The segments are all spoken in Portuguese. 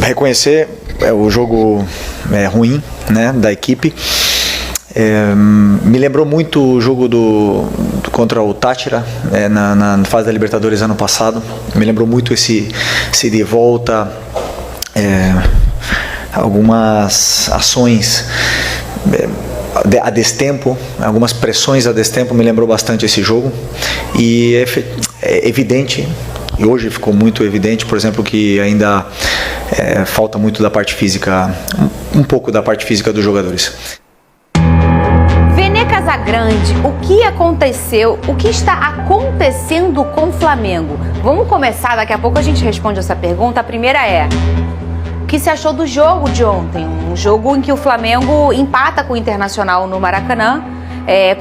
reconhecer o jogo ruim, né, da equipe. Me lembrou muito o jogo contra o Táchira na fase da Libertadores ano passado. Me lembrou muito esse de volta, algumas ações a destempo, algumas pressões a destempo. Me lembrou bastante esse jogo, e é evidente, e hoje ficou muito evidente, por exemplo, que ainda falta muito da parte física, um pouco da parte física dos jogadores. Vene Casagrande, o que aconteceu, o que está acontecendo com o Flamengo? Vamos começar, daqui a pouco a gente responde essa pergunta. A primeira é: o que você achou do jogo de ontem? Um jogo em que o Flamengo empata com o Internacional no Maracanã,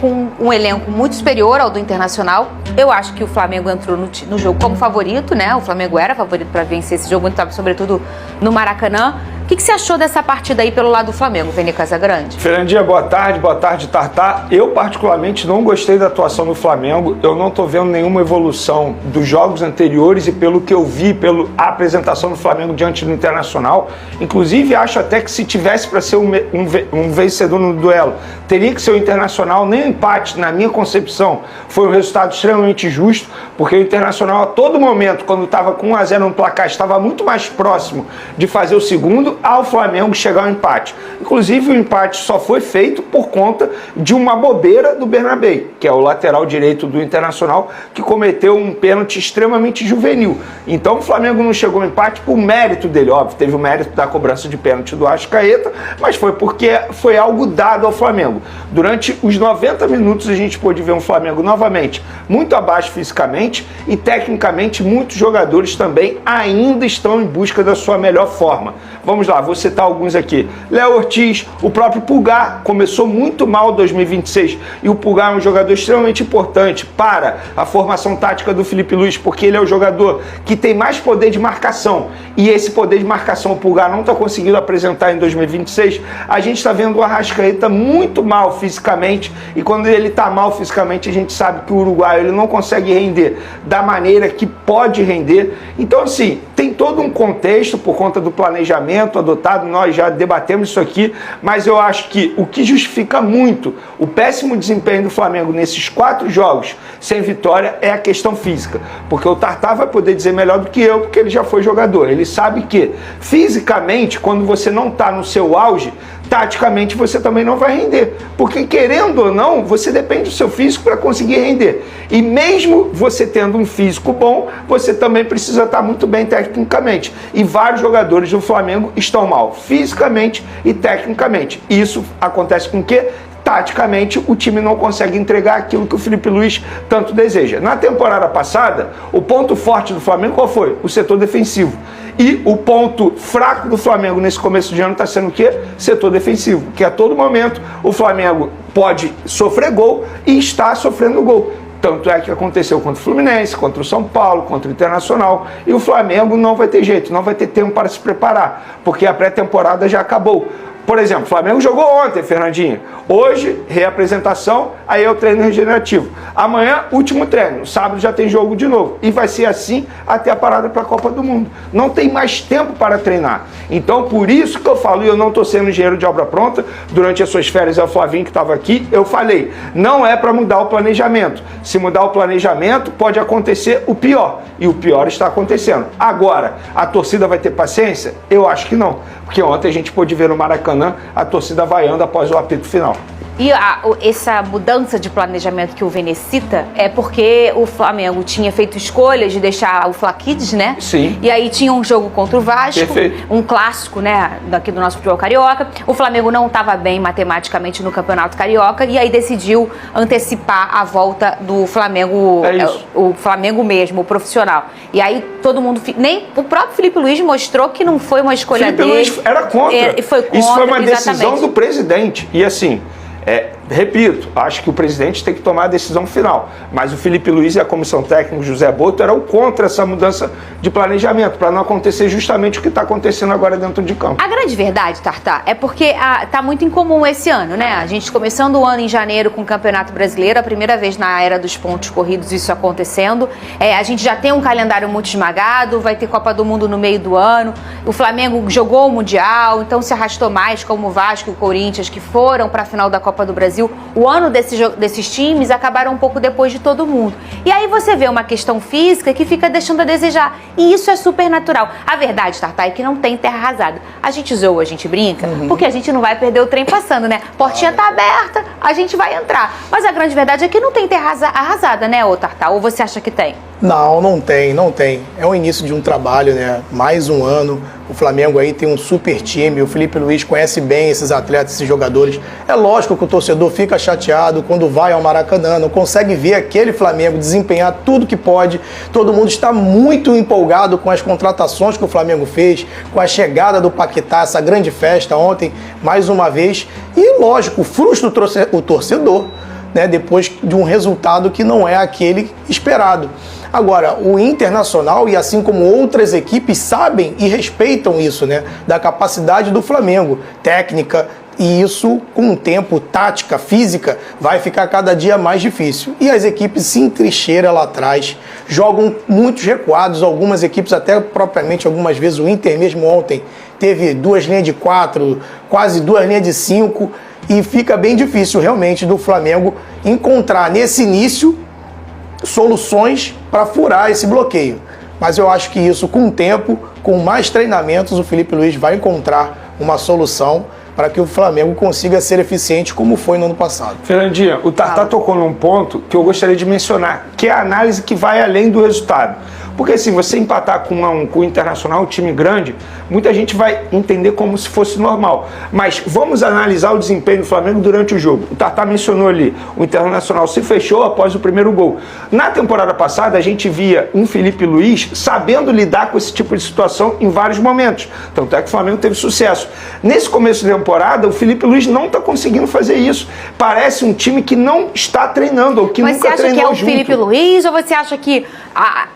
com um elenco muito superior ao do Internacional. Eu acho que o Flamengo entrou no jogo como favorito, né? O Flamengo era favorito para vencer esse jogo, sobretudo no Maracanã. O que você achou dessa partida aí pelo lado do Flamengo, Vene Casagrande? Fernandinha, boa tarde, Tartar. Eu particularmente não gostei da atuação do Flamengo. Eu não estou vendo nenhuma evolução dos jogos anteriores, e pelo que eu vi, pela apresentação do Flamengo diante do Internacional, inclusive acho até que se tivesse para ser um vencedor no duelo, teria que ser o Internacional. Nem o empate, na minha concepção, foi um resultado extremamente justo, porque o Internacional a todo momento, quando estava com 1-0 no placar, estava muito mais próximo de fazer o segundo, ao Flamengo chegar ao empate. Inclusive, o empate só foi feito por conta de uma bobeira do Bernabé, que é o lateral direito do Internacional, que cometeu um pênalti extremamente juvenil. Então, o Flamengo não chegou ao empate por mérito dele. Óbvio, teve o mérito da cobrança de pênalti do Arrascaeta, mas foi porque foi algo dado ao Flamengo. Durante os 90 minutos, a gente pôde ver um Flamengo novamente muito abaixo fisicamente, e tecnicamente muitos jogadores também ainda estão em busca da sua melhor forma. Vamos lá, vou citar alguns aqui. Léo Ortiz, o próprio Pulgar, começou muito mal 2026, e o Pulgar é um jogador extremamente importante para a formação tática do Felipe Luiz, porque ele é o jogador que tem mais poder de marcação, e esse poder de marcação o Pulgar não está conseguindo apresentar em 2026. A gente está vendo o Arrascaeta muito mal fisicamente, e quando ele está mal fisicamente, a gente sabe que o uruguaio ele não consegue render da maneira que pode render. Então, assim, tem todo um contexto por conta do planejamento adotado, nós já debatemos isso aqui, mas eu acho que o que justifica muito o péssimo desempenho do Flamengo nesses 4 jogos sem vitória é a questão física, porque o Tartar vai poder dizer melhor do que eu, porque ele já foi jogador. Ele sabe que fisicamente, quando você não está no seu auge, taticamente você também não vai render, porque querendo ou não, você depende do seu físico para conseguir render, e mesmo você tendo um físico bom, você também precisa estar muito bem tecnicamente, e vários jogadores do Flamengo estão mal fisicamente e tecnicamente. Isso acontece com o quê? Taticamente, o time não consegue entregar aquilo que o Felipe Luiz tanto deseja. Na temporada passada, o ponto forte do Flamengo qual foi? O setor defensivo. E o ponto fraco do Flamengo nesse começo de ano está sendo o quê? Setor defensivo. Que a todo momento o Flamengo pode sofrer gol e está sofrendo gol. Tanto é que aconteceu contra o Fluminense, contra o São Paulo, contra o Internacional. E o Flamengo não vai ter jeito, não vai ter tempo para se preparar, porque a pré-temporada já acabou. Por exemplo, o Flamengo jogou ontem, Fernandinho. Hoje, reapresentação, aí é o treino regenerativo. Amanhã, último treino. Sábado já tem jogo de novo. E vai ser assim até a parada para a Copa do Mundo. Não tem mais tempo para treinar. Então, por isso que eu falo, e eu não estou sendo engenheiro de obra pronta, durante as suas férias, é o Flavinho que estava aqui, eu falei, não é para mudar o planejamento. Se mudar o planejamento, pode acontecer o pior. E o pior está acontecendo. Agora, a torcida vai ter paciência? Eu acho que não. Porque ontem a gente pôde ver no Maracanã a torcida vaiando após o apito final. E essa mudança de planejamento que o Vene cita é porque o Flamengo tinha feito escolhas de deixar o Fla Kids, né? Sim. E aí tinha um jogo contra o Vasco, perfeito, um clássico, né, daqui do nosso futebol carioca. O Flamengo não estava bem matematicamente no Campeonato Carioca, e aí decidiu antecipar a volta do Flamengo, o Flamengo mesmo, o profissional. E aí todo mundo, nem o próprio Felipe Luiz mostrou que não foi uma escolha Felipe dele. Luiz era contra. Foi contra. Isso foi uma exatamente. Decisão do presidente. E assim, repito, acho que o presidente tem que tomar a decisão final, mas o Felipe Luiz e a comissão técnica, José Boto, eram contra essa mudança de planejamento, para não acontecer justamente o que está acontecendo agora dentro de campo. A grande verdade, Tartá, é porque tá muito incomum esse ano, né? A gente começando o ano em janeiro com o Campeonato Brasileiro, a primeira vez na era dos pontos corridos isso acontecendo. A gente já tem um calendário muito esmagado, vai ter Copa do Mundo no meio do ano, o Flamengo jogou o Mundial, então se arrastou mais, como o Vasco e o Corinthians, que foram para a final da Copa do Brasil. O ano desses times acabaram um pouco depois de todo mundo. E aí você vê uma questão física que fica deixando a desejar. E isso é super natural. A verdade, Tartá, é que não tem terra arrasada. A gente zoa, a gente brinca, porque a gente não vai perder o trem passando, né? Portinha tá aberta, a gente vai entrar. Mas a grande verdade é que não tem terra arrasada, né, ô Tartá? Ou você acha que tem? Não tem. É o início de um trabalho, né? Mais um ano. O Flamengo aí tem um super time. O Felipe Luiz conhece bem esses atletas, esses jogadores. É lógico que o torcedor fica chateado quando vai ao Maracanã, não consegue ver aquele Flamengo desempenhar tudo que pode. Todo mundo está muito empolgado com as contratações que o Flamengo fez, com a chegada do Paquetá, essa grande festa ontem, mais uma vez. E, lógico, frustra o torcedor, né? Depois de um resultado que não é aquele esperado. Agora, o Internacional e assim como outras equipes sabem e respeitam isso, né? Da capacidade do Flamengo, técnica, e isso com o tempo, tática, física, vai ficar cada dia mais difícil. E as equipes se entrincheiram lá atrás, jogam muitos recuados, algumas equipes até propriamente, algumas vezes o Inter mesmo ontem teve 2 linhas de 4, quase 2 linhas de 5, e fica bem difícil realmente do Flamengo encontrar nesse início soluções para furar esse bloqueio. Mas eu acho que isso, com o tempo, com mais treinamentos, o Felipe Luiz vai encontrar uma solução para que o Flamengo consiga ser eficiente como foi no ano passado. Fernandinha, o Tartá tocou num ponto que eu gostaria de mencionar, que é a análise que vai além do resultado. Porque assim, você empatar com o Internacional, um time grande, muita gente vai entender como se fosse normal. Mas vamos analisar o desempenho do Flamengo durante o jogo. O Tartá mencionou ali, o Internacional se fechou após o primeiro gol. Na temporada passada, a gente via um Felipe Luiz sabendo lidar com esse tipo de situação em vários momentos. Tanto é que o Flamengo teve sucesso. Nesse começo de temporada, o Felipe Luiz não está conseguindo fazer isso. Parece um time que não está treinando, ou que nunca treinou junto. Mas você acha que é o Felipe Luiz, ou você acha que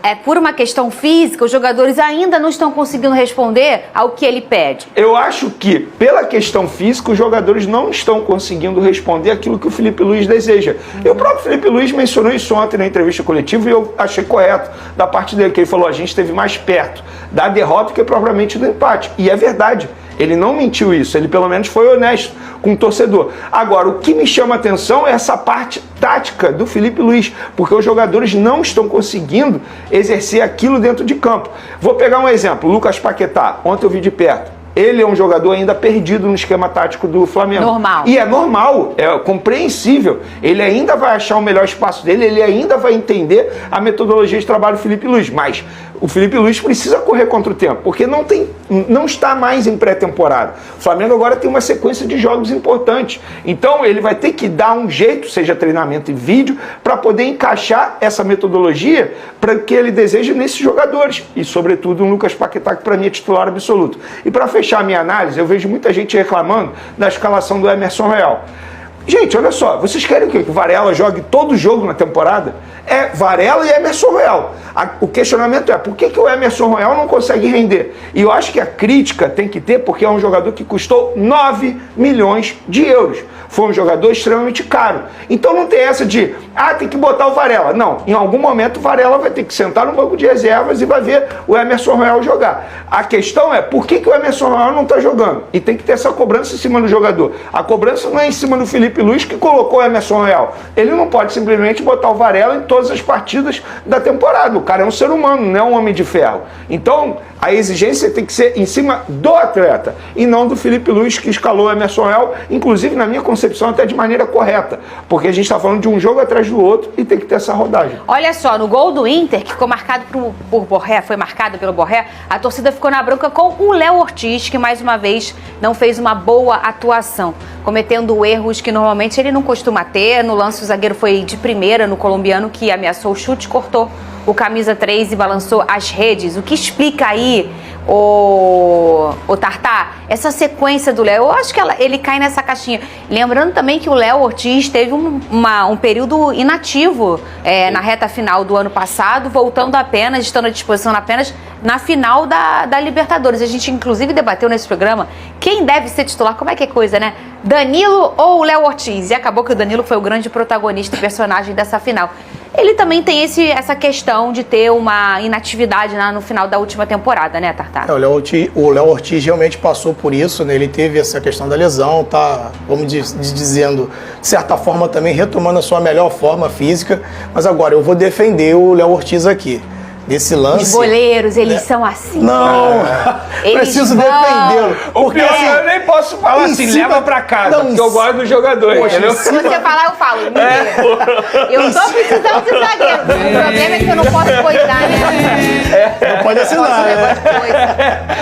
é por uma questão física, os jogadores ainda não estão conseguindo responder ao que ele pede? Eu acho que, pela questão física, os jogadores não estão conseguindo responder aquilo que o Felipe Luiz deseja. E o próprio Felipe Luiz mencionou isso ontem na entrevista coletiva e eu achei correto da parte dele, que ele falou, a gente esteve mais perto da derrota que propriamente do empate. E é verdade. Ele não mentiu isso, ele pelo menos foi honesto com o torcedor. Agora, o que me chama a atenção é essa parte tática do Felipe Luiz, porque os jogadores não estão conseguindo exercer aquilo dentro de campo. Vou pegar um exemplo, Lucas Paquetá, ontem eu vi de perto. Ele é um jogador ainda perdido no esquema tático do Flamengo. Normal. E é normal, é compreensível. Ele ainda vai achar o melhor espaço dele, ele ainda vai entender a metodologia de trabalho do Felipe Luiz. Mas o Felipe Luiz precisa correr contra o tempo, porque não está mais em pré-temporada. O Flamengo agora tem uma sequência de jogos importantes. Então ele vai ter que dar um jeito, seja treinamento e vídeo, para poder encaixar essa metodologia para que ele deseja nesses jogadores. E sobretudo o Lucas Paquetá, que para mim é titular absoluto. E para fechar a minha análise, eu vejo muita gente reclamando da escalação do Emerson Royal. Gente, olha só, vocês querem que o Varela jogue todo jogo na temporada? É Varela e Emerson Royal. O questionamento é, por que o Emerson Royal não consegue render? E eu acho que a crítica tem que ter, porque é um jogador que custou 9 milhões de euros. Foi um jogador extremamente caro. Então não tem essa de, tem que botar o Varela. Não, em algum momento o Varela vai ter que sentar no banco de reservas e vai ver o Emerson Royal jogar. A questão é, por que o Emerson Royal não está jogando? E tem que ter essa cobrança em cima do jogador. A cobrança não é em cima do Felipe Luiz, que colocou o Emerson Royal. Ele não pode simplesmente botar o Varela em todas as partidas da temporada. O cara é um ser humano, não é um homem de ferro. Então, a exigência tem que ser em cima do atleta e não do Felipe Luiz, que escalou o Emerson Royal, inclusive na minha concepção até de maneira correta, porque a gente está falando de um jogo atrás do outro e tem que ter essa rodagem. Olha só, no gol do Inter, que ficou marcado por Borré, foi marcado pelo Borré, a torcida ficou na bronca com o Léo Ortiz, que mais uma vez não fez uma boa atuação, cometendo erros que normalmente ele não costuma ter. No lance o zagueiro foi de primeira no colombiano, que ameaçou o chute, cortou o camisa 3 e balançou as redes. O que explica aí o Tartar, essa sequência do Léo, eu acho que ele cai nessa caixinha. Lembrando também que o Léo Ortiz teve um período inativo na reta final do ano passado, voltando apenas, estando à disposição apenas na final da Libertadores. A gente inclusive debateu nesse programa quem deve ser titular, como é que é coisa, né? Danilo ou o Léo Ortiz? E acabou que o Danilo foi o grande protagonista e personagem dessa final. Ele também tem essa questão de ter uma inatividade no final da última temporada, né, Tartar? O Léo Ortiz realmente passou por isso, né? Ele teve essa questão da lesão, tá, vamos dizendo, de certa forma também retomando a sua melhor forma física. Mas agora eu vou defender o Léo Ortiz aqui. Desse lance. Os goleiros, eles são assim. Não, preciso defendê-lo. Porque assim, eu nem posso falar assim, leva pra casa, porque eu gosto do jogador. Se você falar, eu falo. Eu tô precisando de zagueiro. O problema é que eu não posso coisar, né? Não pode assinar,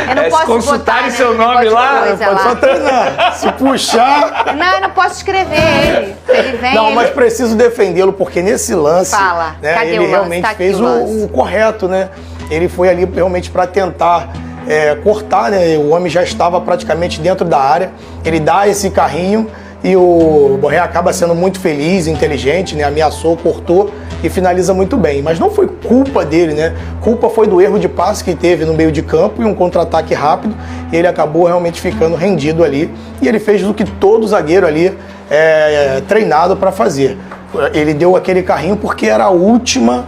Eu não posso consultarem botar, seu nome lá, pode só treinar. Se puxar... Não, eu não posso escrever ele. Se ele vem, Não, mas preciso defendê-lo, porque nesse lance... Fala, né, cadê ele o lance? realmente Tá fez o correto, né? Ele foi ali realmente para tentar cortar, né? O homem já estava praticamente dentro da área. Ele dá esse carrinho e o Borré acaba sendo muito feliz, inteligente, né? Ameaçou, cortou e finaliza muito bem. Mas não foi culpa dele, né? Culpa foi do erro de passe que teve no meio de campo e um contra-ataque rápido. E ele acabou realmente ficando rendido ali. E ele fez o que todo zagueiro ali treinado para fazer. Ele deu aquele carrinho porque era a última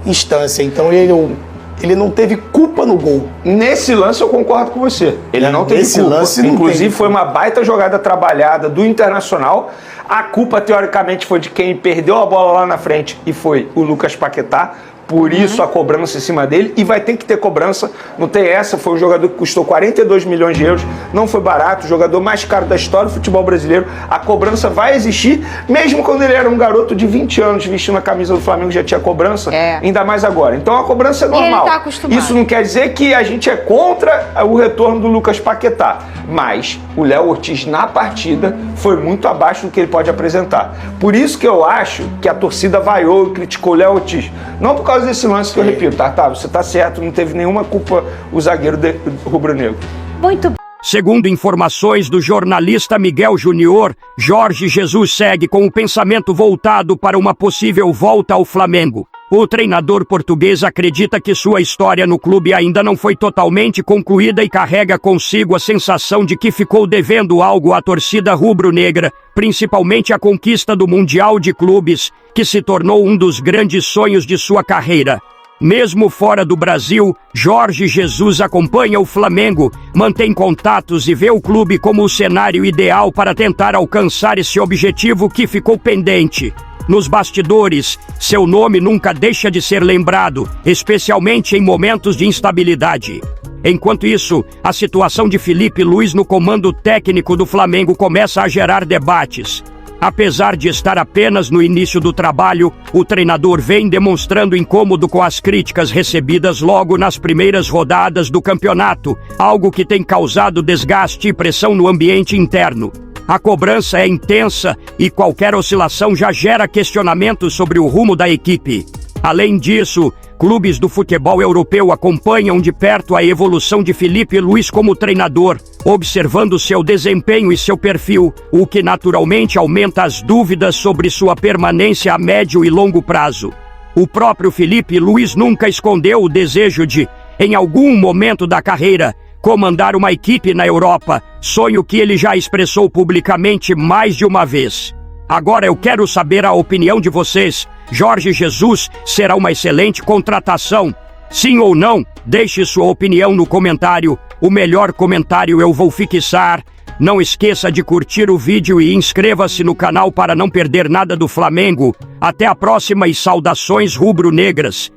instância, então ele não teve culpa no gol. Nesse lance eu concordo com você. Ele não teve culpa. Lance inclusive foi uma baita jogada trabalhada do Internacional. A culpa teoricamente foi de quem perdeu a bola lá na frente e foi o Lucas Paquetá. Por isso a cobrança em cima dele, e vai ter que ter cobrança, não tem essa, foi um jogador que custou 42 milhões de euros, não foi barato, o jogador mais caro da história do futebol brasileiro, a cobrança vai existir, mesmo quando ele era um garoto de 20 anos vestindo a camisa do Flamengo já tinha cobrança, ainda mais agora. Então a cobrança é normal. E ele tá acostumado. Isso não quer dizer que a gente é contra o retorno do Lucas Paquetá, mas o Léo Ortiz na partida foi muito abaixo do que ele pode apresentar. Por isso que eu acho que a torcida vaiou e criticou o Léo Ortiz, não por causa desse lance que eu repito, você tá certo, não teve nenhuma culpa o zagueiro rubro-negro. Muito bem. Segundo informações do jornalista Miguel Júnior, Jorge Jesus segue com o pensamento voltado para uma possível volta ao Flamengo. O treinador português acredita que sua história no clube ainda não foi totalmente concluída e carrega consigo a sensação de que ficou devendo algo à torcida rubro-negra, principalmente a conquista do Mundial de Clubes, que se tornou um dos grandes sonhos de sua carreira. Mesmo fora do Brasil, Jorge Jesus acompanha o Flamengo, mantém contatos e vê o clube como o cenário ideal para tentar alcançar esse objetivo que ficou pendente. Nos bastidores, seu nome nunca deixa de ser lembrado, especialmente em momentos de instabilidade. Enquanto isso, a situação de Felipe Luiz no comando técnico do Flamengo começa a gerar debates. Apesar de estar apenas no início do trabalho, o treinador vem demonstrando incômodo com as críticas recebidas logo nas primeiras rodadas do campeonato, algo que tem causado desgaste e pressão no ambiente interno. A cobrança é intensa e qualquer oscilação já gera questionamentos sobre o rumo da equipe. Além disso, clubes do futebol europeu acompanham de perto a evolução de Felipe Luiz como treinador, observando seu desempenho e seu perfil, o que naturalmente aumenta as dúvidas sobre sua permanência a médio e longo prazo. O próprio Felipe Luiz nunca escondeu o desejo de, em algum momento da carreira, comandar uma equipe na Europa, sonho que ele já expressou publicamente mais de uma vez. Agora eu quero saber a opinião de vocês. Jorge Jesus será uma excelente contratação? Sim ou não? Deixe sua opinião no comentário. O melhor comentário eu vou fixar. Não esqueça de curtir o vídeo e inscreva-se no canal para não perder nada do Flamengo. Até a próxima e saudações rubro-negras.